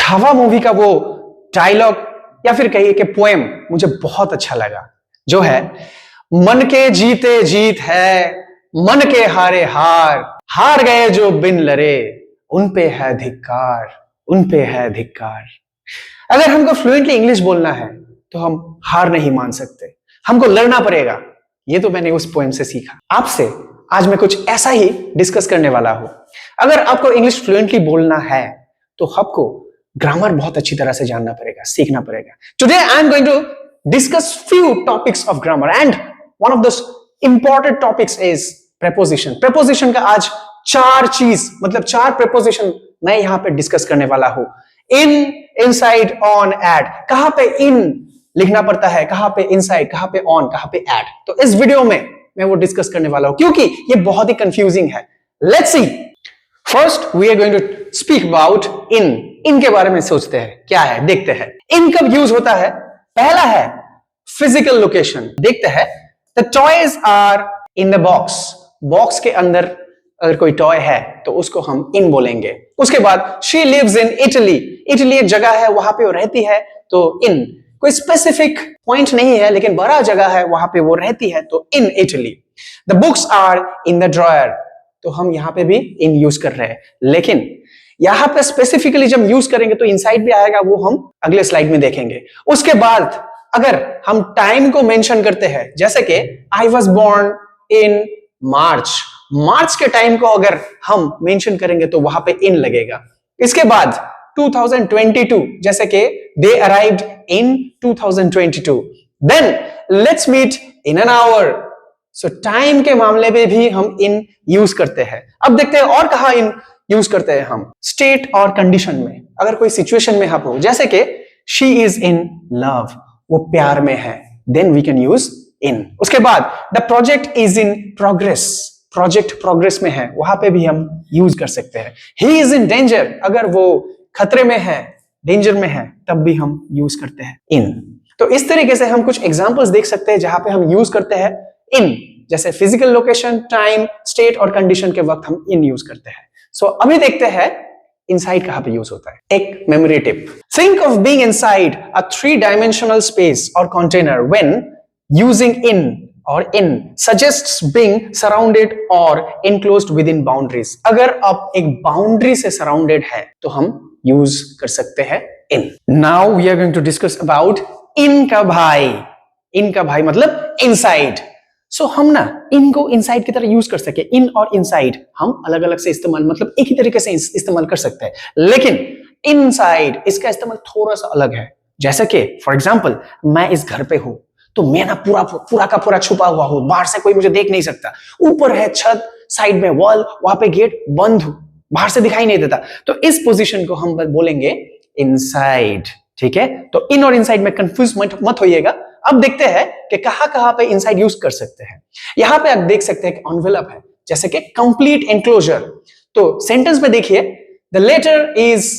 Chhaava movie का वो dialogue या फिर कहिए कि पोएम मुझे बहुत अच्छा लगा, जो है मन के जीते जीत है, मन के हारे हार, हार गए जो बिन लड़े, उन पे है धिक्कार, उन पे है धिक्कार। अगर हमको फ्लुएंटली इंग्लिश बोलना है तो हम हार नहीं मान सकते, हमको लड़ना पड़ेगा। ये तो मैंने उस पोएम से सीखा। आपसे आज मैं कुछ ऐसा ही डिस्कस करने वाला हूं। अगर आपको इंग्लिश फ्लुएंटली बोलना है तो आपको ग्रामर बहुत अच्छी तरह से जानना पड़ेगा, सीखना पड़ेगा। Today I am going to discuss few topics of grammar and one of the important topics is preposition. Preposition का आज चार चीज मतलब चार प्रेपोजिशन मैं यहां पे डिस्कस करने वाला हूं। इन, इनसाइड, ऑन, एट। कहां पे इन लिखना पड़ता है, कहां पे इनसाइड, कहां पे ऑन, कहां पे एट। तो इस वीडियो में मैं वो डिस्कस करने वाला हूं क्योंकि ये बहुत ही कंफ्यूजिंग है। Let's see. First we are going to speak about in. In के बारे में सोचते हैं, क्या है देखते हैं। इन कब यूज होता है? पहला है फिजिकल लोकेशन। देखते हैं। The toys are in the box. Box के अंदर अगर कोई टॉय है तो उसको हम इन बोलेंगे। उसके बाद she lives in Italy. Italy एक जगह है, वहां पे वो रहती है, तो इन। कोई स्पेसिफिक पॉइंट नहीं है लेकिन बड़ा जगह है, वहां पे वो रहती है, तो in Italy. The books are in the drawer. तो हम यहां पे भी इन यूज कर रहे हैं, लेकिन यहां पे स्पेसिफिकली जब यूज करेंगे तो इनसाइड भी आएगा, वो हम अगले स्लाइड में देखेंगे। उसके बाद अगर हम टाइम को मेंशन करते हैं, जैसे कि आई वॉज बोर्न इन मार्च, मार्च के टाइम को अगर हम मेंशन करेंगे तो वहां पे इन लगेगा। इसके बाद 2022, जैसे कि they arrived in 2022। Then let's meet in an hour. So time के मामले में भी हम इन यूज करते हैं। अब देखते हैं और कहां इन यूज करते हैं हम। स्टेट और कंडीशन में, अगर कोई सिचुएशन में आप हो, जैसे कि शी इज इन लव, वो प्यार में है, then we can use in. उसके बाद the project is in progress, project progress में है, वहां पे भी हम यूज कर सकते हैं। ही इज इन डेंजर, अगर वो खतरे में है, डेंजर में है, तब भी हम यूज करते हैं इन। तो इस तरीके से हम कुछ एग्जांपल्स देख सकते हैं जहां पे हम यूज करते हैं इन, जैसे फिजिकल लोकेशन, टाइम, स्टेट और कंडीशन के वक्त हम इन यूज करते हैं। सो अभी देखते हैं इनसाइड कहां पे यूज होता है। एक memory tip. Think of being inside a 3-dimensional space और कंटेनर व्हेन यूजिंग इन और in suggests being surrounded or enclosed within boundaries। अगर आप एक बाउंड्री से सराउंडेड है तो हम यूज कर सकते हैं in। Now we are going to discuss about in का भाई। in का भाई मतलब inside। So हम ना in को inside की तरह यूज कर सके। in और inside हम अलग अलग से इस्तेमाल मतलब एक ही तरीके से इस्तेमाल कर सकते हैं, लेकिन inside इसका इस्तेमाल थोड़ा सा अलग है। जैसे कि फॉर एग्जाम्पल मैं इस घर पे हूं तो मैं ना पूरा का पूरा छुपा हुआ हूं, बाहर से कोई मुझे देख नहीं सकता। ऊपर है छत, साइड में वॉल, वहां पे गेट बंद हो, बाहर से दिखाई नहीं देता। तो इस पोजीशन को हम बोलेंगे इनसाइड। ठीक है, तो इन और इनसाइड में कंफ्यूज मत होइएगा। अब देखते हैं कि कहां पे इनसाइड यूज कर सकते हैं। यहां पे आप देख सकते हैं कि एनवेलप है, जैसे कि कंप्लीट एनक्लोजर। तो सेंटेंस में देखिए, the letter is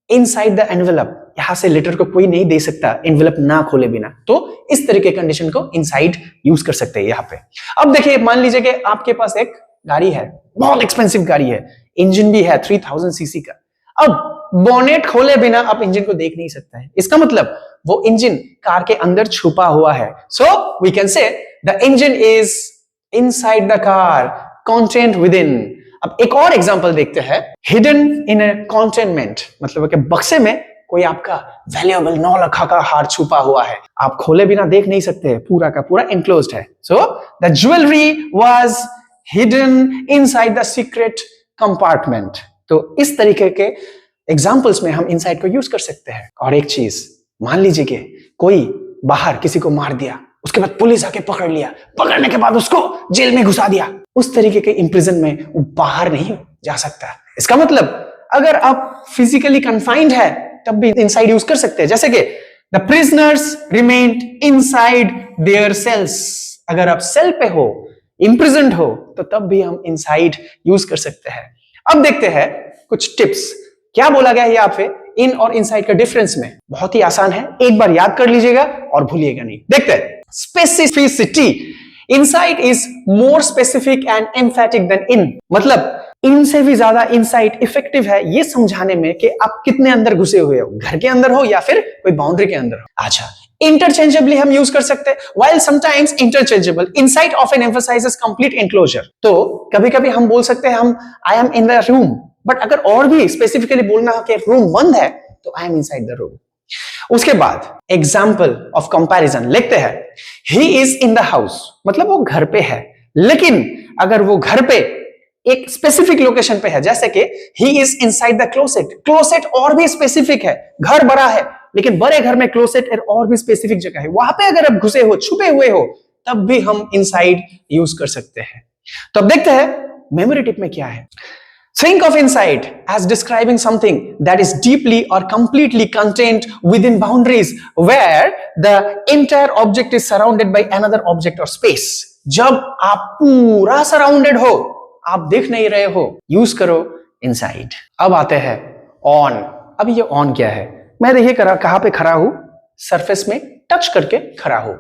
inside the envelope. यहां से लेटर को कोई नहीं दे सकता एनवेलप ना खोले बिना, तो इस तरीके कंडीशन को इनसाइड यूज कर सकते हैं यहां पे। अब देखिए, मान लीजिए कि आपके पास एक गाड़ी है, बहुत एक्सपेंसिव गाड़ी है, इंजन भी है 3000 सीसी का। अब बोनेट खोले बिना आप इंजन को देख नहीं सकता है, इसका मतलब वो इंजन कार के अंदर छुपा हुआ है। So we can say the engine is inside the car, content within. अब एक और एग्जांपल देखते हैं, हिडन इन अ कंटेनमेंट, मतलब कि बक्से में कोई आपका वैल्यूएबल 9 लाख का हार छुपा हुआ है, आप खोले बिना देख नहीं सकते, पूरा का पूरा एनक्लोज्ड है। So the jewellery was hidden inside the secret compartment. तो इस तरीके के एग्जांपल्स में हम इनसाइड को यूज कर सकते हैं। और एक चीज, मान लीजिए कि कोई बाहर किसी को मार दिया, उसके बाद पुलिस आके पकड़ लिया, पकड़ने के बाद उसको जेल में घुसा दिया, उस तरीके के इम्प्रिजन में वो बाहर नहीं जा सकता। इसका मतलब अगर आप फिजिकली कन्फाइंड है तब भी इनसाइड यूज कर सकते हैं, जैसे कि the prisoners remained inside their cells. अगर आप सेल पे हो, इम्प्रिजन्ड हो, तो तब भी हम इनसाइड यूज कर सकते हैं। अब देखते हैं कुछ टिप्स, क्या बोला गया है यहाँ पे इन और इनसाइड का डिफरेंस में। बहुत ही आसान है, एक बार याद कर लीजिएगा और भूलिएगा नहीं। देखते हैं, specificity. Inside is more specific and emphatic than in. मतलब इनसे भी ज्यादा इनसाइट इफेक्टिव है ये समझाने में कि आप कितने अंदर घुसे हुए हो, घर के अंदर हो या फिर कोई बाउंड्री के अंदर हो। अच्छा, इंटरचेंजेबली हम यूज कर सकते हैं, while sometimes interchangeable, insight often emphasizes complete enclosure। तो कभी कभी हम बोल सकते हैं हम I am in the room, but अगर और भी स्पेसिफिकली बोलना हो कि रूम बंद है तो I am inside the room। उसके बाद एग्जाम्पल ऑफ कंपैरिजन लिखते हैं, he is in the house, मतलब वो घर पे है, लेकिन अगर वो घर पे एक स्पेसिफिक लोकेशन पे है, जैसे कि he is inside the closet, closet और भी स्पेसिफिक है, घर बड़ा है लेकिन बड़े घर में क्लोसेट और भी स्पेसिफिक जगह है, वहां पे अगर आप घुसे हो, छुपे हुए हो, तब भी हम इनसाइड यूज कर सकते हैं। तो अब देखते हैं मेमोरी टिप में क्या है। Think of inside as describing something that is deeply or completely contained within boundaries where the entire object is surrounded by another object or space। जब आप पूरा सराउंडेड हो, आप देख नहीं रहे हो, यूज करो inside। अब आते हैं on। अब ये on क्या है? मैं देखिए कहां पे खड़ा हूं, सरफेस में टच करके खड़ा हूं,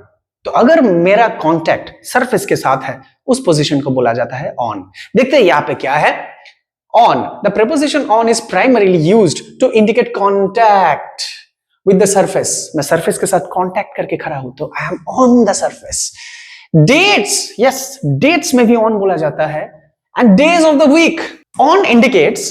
तो अगर मेरा कांटेक्ट सरफेस के साथ है उस पोजीशन को बोला जाता है on। देखते हैं यहां पे क्या है। On, the preposition on is primarily used to indicate contact with the surface। मैं surface के साथ contact करके खड़ा हूं तो I am on the surface। Dates, yes, dates में भी on बोला जाता है। And days of the week, on indicates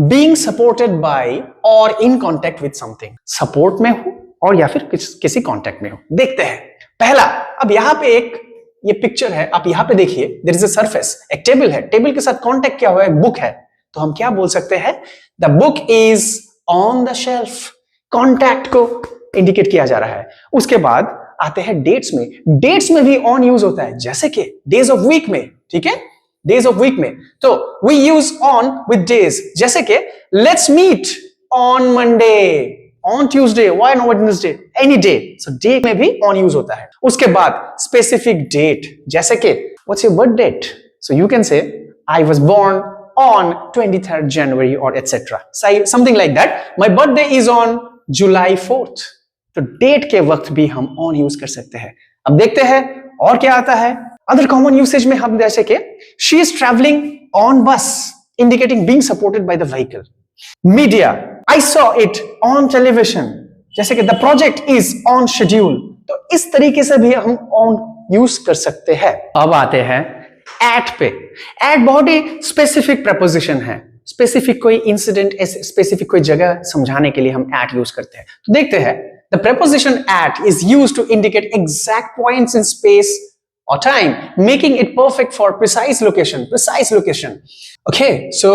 being supported by or in contact with something। support में हो और या फिर किसी contact में हो। देखते हैं पहला, अब यहां पे एक ये पिक्चर है, आप यहां पे देखिए, there is a surface, एक टेबल है, टेबल के साथ contact क्या हुआ है, बुक है, तो हम क्या बोल सकते हैं, the book is on the shelf, contact को इंडिकेट किया जा रहा है। उसके बाद आते हैं डेट्स में, डेट्स में भी ऑन यूज होता है, जैसे कि डेज ऑफ वीक में, ठीक है, डेज ऑफ वीक में तो we use on with days, जैसे कि let's meet on Monday, on Tuesday, why not Wednesday, any day, so day में भी ऑन यूज होता है। उसके बाद स्पेसिफिक डेट, जैसे कि what's your birth date, so you can say I was born on 23rd January or etc. Something like that. My birthday is on July 4th। तो date के वक्त भी हम on यूज कर सकते हैं। अब देखते हैं और क्या आता है। अदर कॉमन यूसेज में हम जैसे कि she is traveling on bus, indicating being supported by the vehicle। Media, I saw it on television, जैसे कि the project is on schedule। तो इस तरीके से भी हम on यूज कर सकते हैं। अब आते हैं एट पे। एट बहुत ही स्पेसिफिक प्रपोजिशन है, स्पेसिफिक कोई इंसिडेंट, स्पेसिफिक कोई जगह समझाने के लिए हम एट यूज करते हैं। तो देखते हैं, the preposition at is used to indicate exact points in space or time, making it perfect for precise location। Okay, so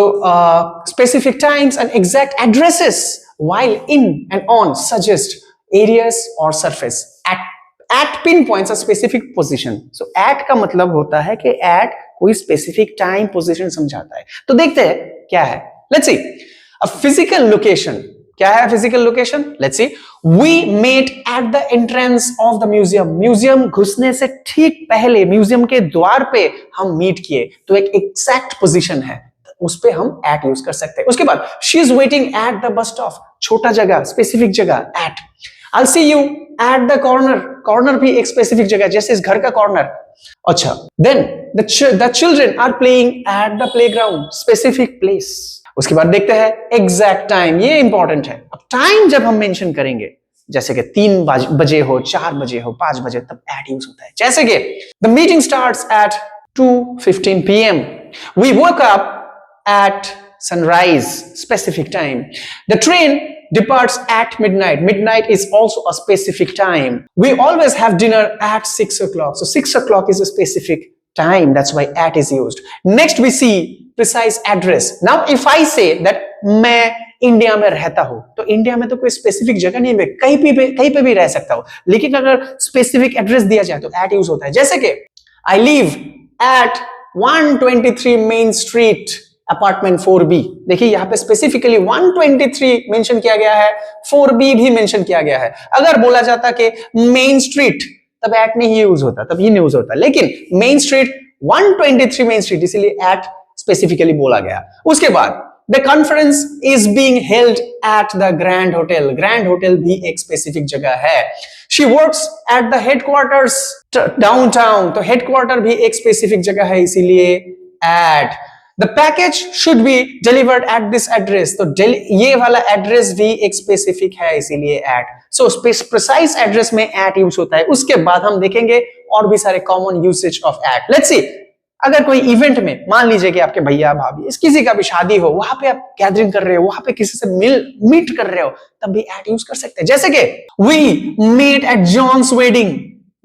specific times and exact addresses while in and on suggest areas or surface। At pinpoints a specific position। So at का मतलब होता है कि at कोई specific time position समझाता है। तो देखते हैं क्या है। Let's see, a physical location। क्या है physical location? Let's see, we met at the entrance of the museum। Museum घुसने से ठीक पहले म्यूजियम के द्वार पे हम मीट किए, तो एक exact position है, उस पे हम at यूज कर सकते हैं। उसके बाद she is waiting at the bus stop, छोटा जगह, स्पेसिफिक जगह, at। I'll see you at the corner, corner भी एक स्पेसिफिक जगह, जैसे इस घर का कॉर्नर। अच्छा, then the children are playing at the playground, specific place. उसके बाद देखते हैं एग्जैक्ट टाइम, ये इंपॉर्टेंट है। अब टाइम जब हम मेंशन करेंगे, जैसे कि 3 बजे हो, 4 बजे हो, 5 बजे, तब एट यूज होता है। जैसे कि the meeting starts at 2:15 PM, we woke up at sunrise, specific time। The train departs at midnight, midnight is also a specific time। We always have dinner at 6 o'clock, so 6 o'clock is a specific time, that's why at is used। Next we see precise address। Now if I say that मैं India में रहता हूं, तो India में तो कोई specific जगह नहीं है, कहीं पे भी रह सकता हूं, लेकिन अगर स्पेसिफिक एड्रेस दिया जाए तो एट यूज होता है। जैसे कि I live at 123 main street, apartment 4B। देखिए यहाँ पे स्पेसिफिकली 123 मेंशन किया गया है, 4B भी मेंशन किया गया है। अगर बोला जाता कि मेन स्ट्रीट, तब एट नहीं यूज होता, तब ये नहीं यूज होता, लेकिन मेन स्ट्रीट 123 मेन स्ट्रीट, इसीलिए एट स्पेसिफिकली बोला गया। उसके बाद the conference is being held at the grand hotel, grand hotel भी एक स्पेसिफिक जगह है। She works at the headquarters downtown, तो हेडक्वार्टर भी एक स्पेसिफिक जगह है, इसीलिए at. The package should be delivered at this address, तो ये वाला एड्रेस भी एक स्पेसिफिक है इसीलिए एट, सो प्रिसाइज एड्रेस में एट यूज होता है। उसके बाद हम देखेंगे और भी सारे common usage of at. Let's see, अगर कोई इवेंट में मान लीजिए कि आपके भैया भाभी किसी का भी शादी हो, वहां पे आप गैदरिंग कर रहे हो, वहां पे किसी से मीट कर रहे हो, तब भी एट यूज कर सकते हैं। जैसे कि we meet at John's wedding,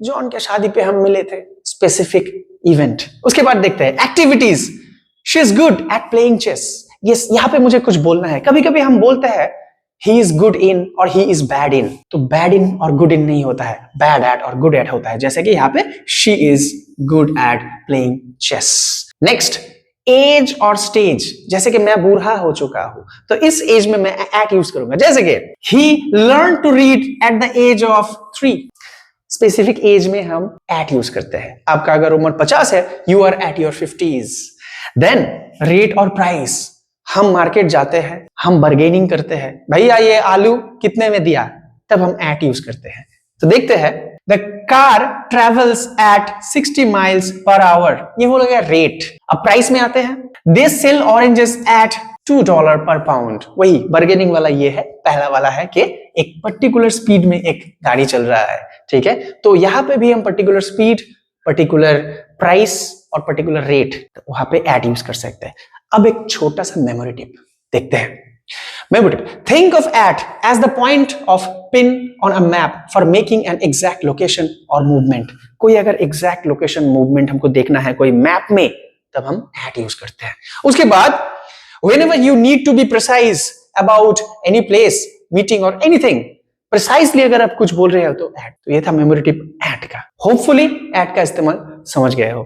John के शादी पे हम मिले थे, स्पेसिफिक इवेंट। उसके बाद देखते हैं activities, she is good at playing chess. Yes, यहां पे मुझे कुछ बोलना है। कभी कभी हम बोलते हैं he is good in और he is bad in, तो bad in और good in नहीं होता है, bad at और good at होता है। जैसे कि यहाँ पे she is good at playing chess। Next, age और स्टेज, जैसे कि मैं बूढ़ा हो चुका हूं, तो इस एज में मैं at यूज करूंगा। जैसे कि he learned to read at the age of 3, specific age में हम at यूज करते हैं। आपका अगर उम्र 50 है, you are at your 50s। Then rate और प्राइस, हम मार्केट जाते हैं, हम बार्गेनिंग करते हैं, भैया ये आलू कितने में दिया, तब हम एट यूज करते हैं। तो देखते हैं, the car travels eight 60 miles per hour, ये हो गया रेट। अब प्राइस में आते हैं, दे सेल ऑरेंजेस एट $2 पर पाउंड, वही बार्गेनिंग वाला ये है। पहला वाला है कि एक पर्टिकुलर स्पीड में एक गाड़ी चल रहा है, ठीक है, तो यहां पे भी हम पर्टिकुलर स्पीड, पर्टिकुलर प्राइस और पर्टिकुलर रेट, वहां पे एट यूज कर सकते हैं। अब एक छोटा सा मेमोरी टिप देखते हैं। Memory tip, think of at as the point of pin on a map for making an exact location और मूवमेंट। कोई अगर एग्जैक्ट लोकेशन मूवमेंट हमको देखना है कोई मैप में, तब हम एट यूज करते हैं। उसके बाद whenever you need to be precise about any place, meeting or anything, precisely अगर आप कुछ बोल रहे हो तो एट। तो ये था मेमोरी टिप एट का। होपफुली एट का इस्तेमाल समझ गए हो।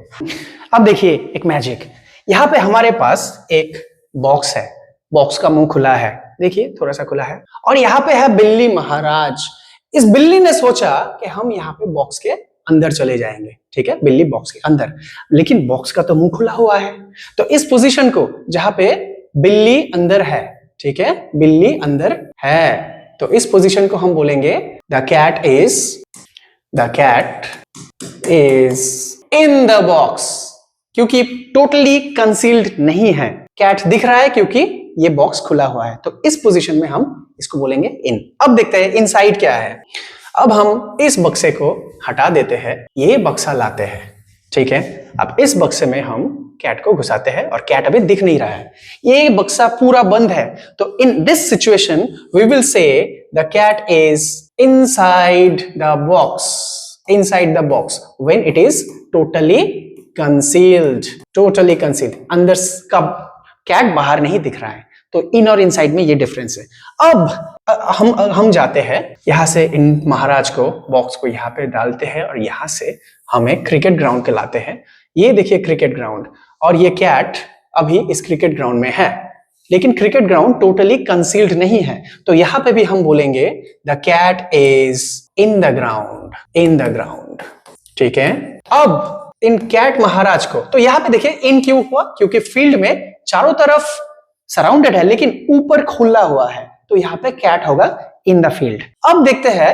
अब देखिए एक मैजिक, यहां पे हमारे पास एक बॉक्स है, बॉक्स का मुंह खुला है, देखिए थोड़ा सा खुला है, और यहाँ पे है बिल्ली महाराज। इस बिल्ली ने सोचा कि हम यहाँ पे बॉक्स के अंदर चले जाएंगे, ठीक है, बिल्ली बॉक्स के अंदर, लेकिन बॉक्स का तो मुंह खुला हुआ है। तो इस पोजीशन को जहां पे बिल्ली अंदर है, ठीक है, बिल्ली अंदर है, तो इस पोजीशन को हम बोलेंगे the cat is in the box, क्योंकि टोटली कंसील्ड नहीं है। कैट दिख रहा है क्योंकि ये बॉक्स खुला हुआ है, तो इस पोजीशन में हम इसको बोलेंगे इन। अब देखते हैं इनसाइड क्या है। अब हम इस बक्से को हटा देते हैं, ये बक्सा लाते हैं, ठीक है। अब इस बक्से में हम कैट को घुसाते हैं और कैट अभी दिख नहीं रहा है, ये बक्सा पूरा बंद है। तो in this situation we will say the cat is inside the box when it is totally concealed, अंदर का कैट बाहर नहीं दिख रहा है। तो इन और इनसाइड में ये डिफरेंस है। अब हम जाते हैं यहां से, इन महाराज को बॉक्स को यहाँ पे डालते हैं और यहां से हमें क्रिकेट ग्राउंड के लाते हैं। ये देखिए क्रिकेट ग्राउंड, और ये कैट अभी इस क्रिकेट ग्राउंड में है, लेकिन क्रिकेट ग्राउंड टोटली कंसील्ड नहीं है। तो यहां पे भी हम बोलेंगे the cat is in the ground, ठीक है। अब इन कैट महाराज को, तो यहां पे देखिए इन क्यों हुआ, क्योंकि फील्ड में चारों तरफ सराउंडेड है लेकिन ऊपर खुला हुआ है, तो यहां पे कैट होगा इन द फील्ड। अब देखते हैं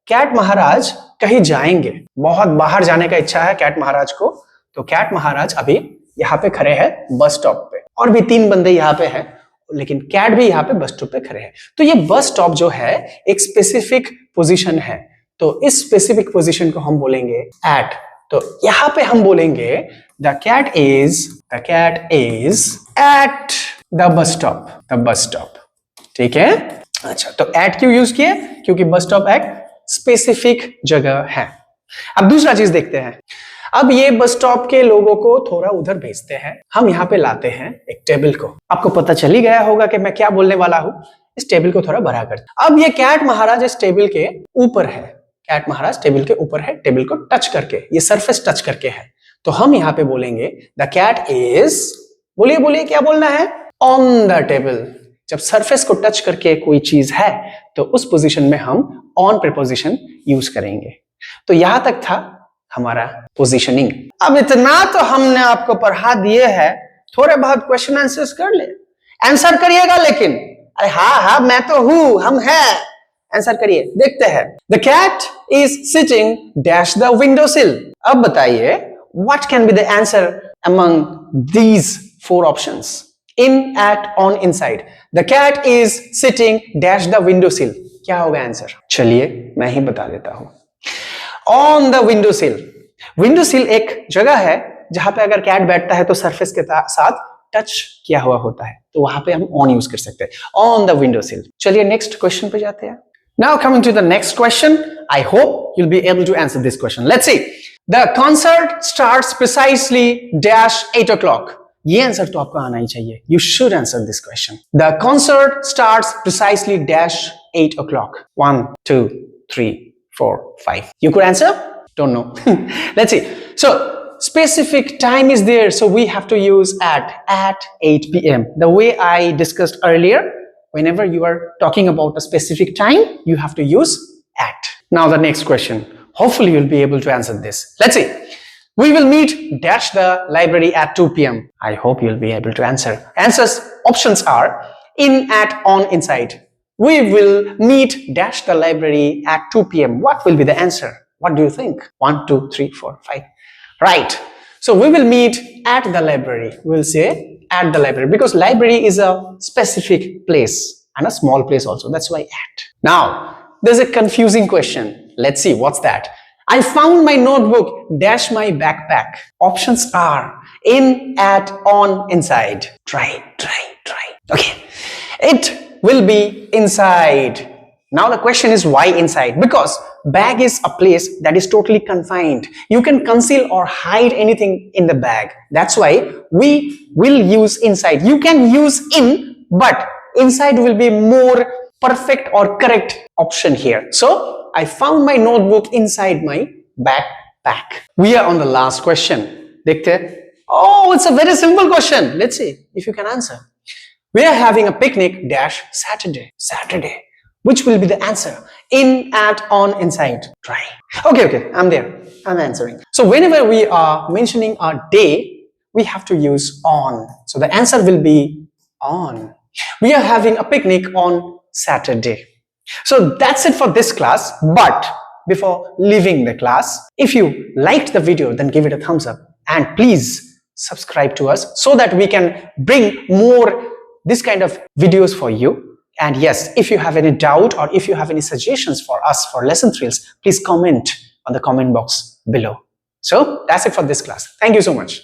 कैट महाराज कहीं जाएंगे, बहुत बाहर जाने का इच्छा है कैट महाराज को, तो कैट महाराज अभी यहाँ पे खड़े हैं बस स्टॉप पे, और भी 3 बंदे यहाँ पे हैं, लेकिन कैट भी यहाँ पे बस स्टॉप पे खड़े हैं। तो ये बस स्टॉप जो है एक स्पेसिफिक पोजीशन है, तो इस स्पेसिफिक पोजीशन को हम बोलेंगे एट। तो यहां पे हम बोलेंगे the cat is at the bus stop, ठीक है। अच्छा, तो एट क्यों यूज किए, क्योंकि बस स्टॉप एक स्पेसिफिक जगह है। अब दूसरा चीज देखते हैं। अब ये बस स्टॉप के लोगों को थोड़ा उधर भेजते हैं, हम यहाँ पे लाते हैं एक टेबल को। आपको पता चल ही गया होगा कि मैं क्या बोलने वाला हूं, इस टेबल को थोड़ा बड़ा करते हैं। अब ये कैट महाराज इस टेबल के ऊपर है, कैट महाराज टेबल के ऊपर है, टेबल को टच करके, ये सरफेस टच करके है, तो हम यहाँ पे बोलेंगे द कैट इज, बोलिए क्या बोलना है, ऑन द टेबल। जब सरफेस को टच करके कोई चीज है तो उस पोजीशन में हम ऑन प्रीपोजिशन यूज करेंगे। तो यहां तक था हमारा पोजीशनिंग। अब इतना तो हमने आपको पढ़ा दिए है, थोड़े बहुत क्वेश्चन आंसर्स कर ले, आंसर करिएगा लेकिन, अरे हाँ मैं तो हूं, हम है, आंसर करिए। देखते हैं, the cat is sitting dash the window sill. अब बताइए what can be the answer among these 4 options. In, at, on, inside. The cat is sitting dash the window sill. क्या होगा आंसर? चलिए मैं ही बता देता हूं. On the window sill. Window सिल एक जगह है जहां पे अगर कैट बैठता है तो सरफेस के साथ टच किया हुआ होता है, तो वहां पे हम ऑन यूज कर सकते हैं. ऑन द विंडो सिल. चलिए नेक्स्ट क्वेश्चन पे जाते हैं. Now coming to the next question. I hope you'll be able to answer this question. Let's see. The concert starts precisely dash 8 o'clock. ये आंसर तो आपको आना ही चाहिए. You should answer this question. The concert starts precisely dash 8 o'clock. 1, 2, 3, 4, 5. You could answer? Don't know. Let's see. So specific time is there, so we have to use at 8 p.m. The way I discussed earlier, whenever you are talking about a specific time, you have to use at. Now the next question. Hopefully you'll be able to answer this. Let's see. We will meet dash the library at 2 p.m. I hope you'll be able to answer. Answers options are in, at, on, inside. We will meet dash the library at 2 p.m. What will be the answer? What do you think? 1, 2, 3, 4, 5. Right. So we will meet at the library. We'll say at the library because library is a specific place and a small place also. That's why at. Now, there's a confusing question. Let's see. What's that? I found my notebook dash my backpack. Options are in, at, on, inside. Try. Okay. It will be inside. Now the question is why inside? Because bag is a place that is totally confined. You can conceal or hide anything in the bag. That's why we will use inside. You can use in, but inside will be more perfect or correct option here. So I found my notebook inside my backpack. We are on the last question. Dekhte hain? Oh, it's a very simple question. Let's see if you can answer. We are having a picnic dash Saturday. Which will be the answer? In, at, on, inside. Try. Okay. I'm there. I'm answering. So whenever we are mentioning a day, we have to use on. So the answer will be on. We are having a picnic on Saturday. So that's it for this class. But before leaving the class, if you liked the video, then give it a thumbs up. And please subscribe to us so that we can bring more this kind of videos for you. And yes, if you have any doubt or if you have any suggestions for us for lesson thrills, please comment on the comment box below. So that's it for this class. Thank you so much.